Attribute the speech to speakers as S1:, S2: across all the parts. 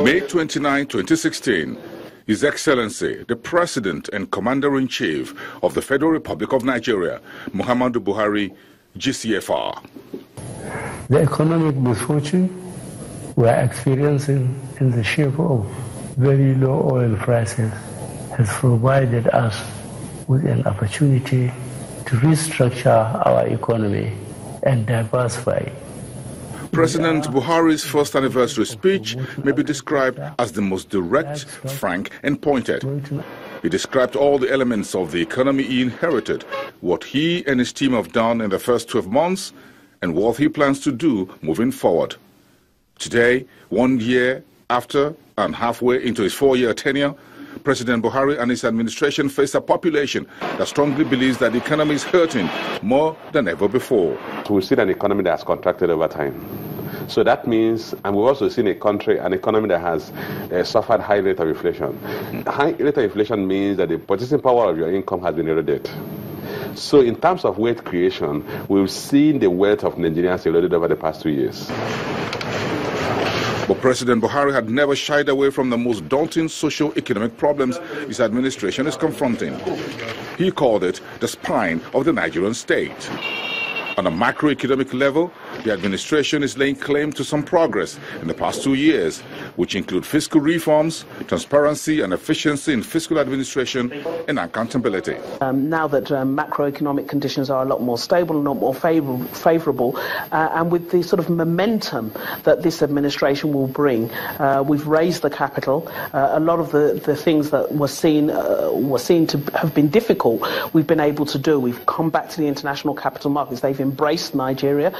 S1: May 29, 2016, His Excellency, the President and Commander-in-Chief of the Federal Republic of Nigeria, Muhammadu Buhari, GCFR.
S2: The economic misfortune we are experiencing in the shape of very low oil prices has provided us with an opportunity to restructure our economy and diversify.
S1: President Buhari's first anniversary speech may be described as the most direct, frank and pointed. He described all the elements of the economy he inherited, what he and his team have done in the first 12 months, and what he plans to do moving forward. Today, 1 year after and halfway into his 4-year tenure, President Buhari and his administration face a population that strongly believes that the economy is hurting more than ever before.
S3: We've seen an economy that has contracted over time. So that means, and we've also seen an economy that has suffered high rate of inflation. High rate of inflation means that the purchasing power of your income has been eroded. So in terms of wealth creation, we've seen the wealth of Nigerians eroded over the past 2 years.
S1: But President Buhari had never shied away from the most daunting socio-economic problems his administration is confronting. He called it the spine of the Nigerian state. On a macroeconomic level, the administration is laying claim to some progress in the past 2 years, which include fiscal reforms, transparency and efficiency in fiscal administration and accountability.
S4: Now that macroeconomic conditions are a lot more stable and a lot more favourable, and with the sort of momentum that this administration will bring, we've raised the capital. A lot of the things that were seen to have been difficult, we've been able to do. We've come back to the international capital markets. They've embraced Nigeria.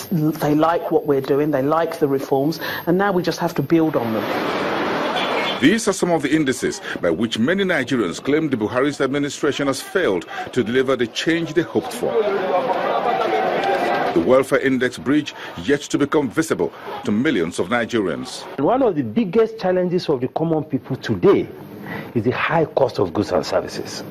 S4: They like what we're doing. They like the reforms. And now we just have to build on them.
S1: These are some of the indices by which many Nigerians claim the Buhari's administration has failed to deliver the change they hoped for. The welfare index bridge yet to become visible to millions of Nigerians.
S5: One of the biggest challenges of the common people today is the high cost of goods and services,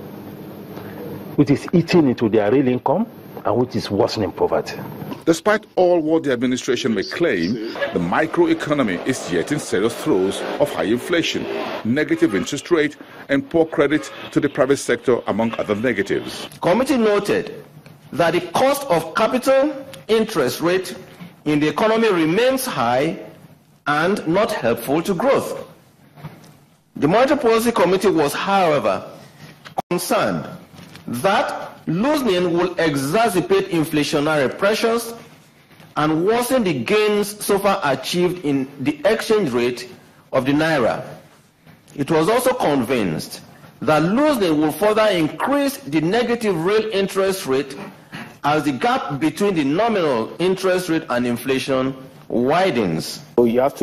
S5: which is eating into their real income and which is worsening poverty.
S1: Despite all what the administration may claim, the microeconomy is yet in serious throes of high inflation, negative interest rate, and poor credit to the private sector, among other negatives.
S6: The committee noted that the cost of capital interest rate in the economy remains high and not helpful to growth. The Monetary Policy Committee was, however, concerned that loosening will exacerbate inflationary pressures and worsen the gains so far achieved in the exchange rate of the naira. It was also convinced that loosening will further increase the negative real interest rate as the gap between the nominal interest rate and inflation widens.
S7: So you have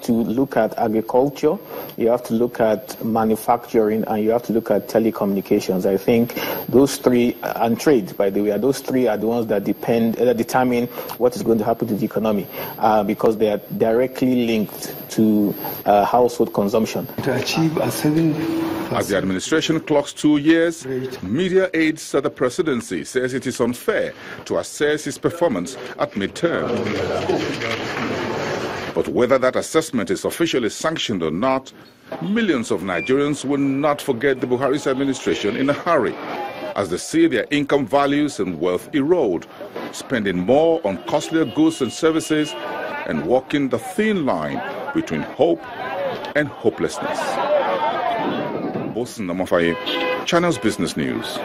S7: to look at agriculture, you have to look at manufacturing, and you have to look at telecommunications. I think those three, and trade, by the way, those three are the ones that determine what is going to happen to the economy, because they are directly linked to household consumption.
S2: To achieve a 7%.
S1: As the administration clocks 2 years, media aides at the presidency says it is unfair to assess its performance at midterm. But whether that assessment is officially sanctioned or not, millions of Nigerians will not forget the Buhari's administration in a hurry, as they see their income values and wealth erode, spending more on costlier goods and services, and walking the thin line between hope and hopelessness. Bosun Namofaye, Channels Business News.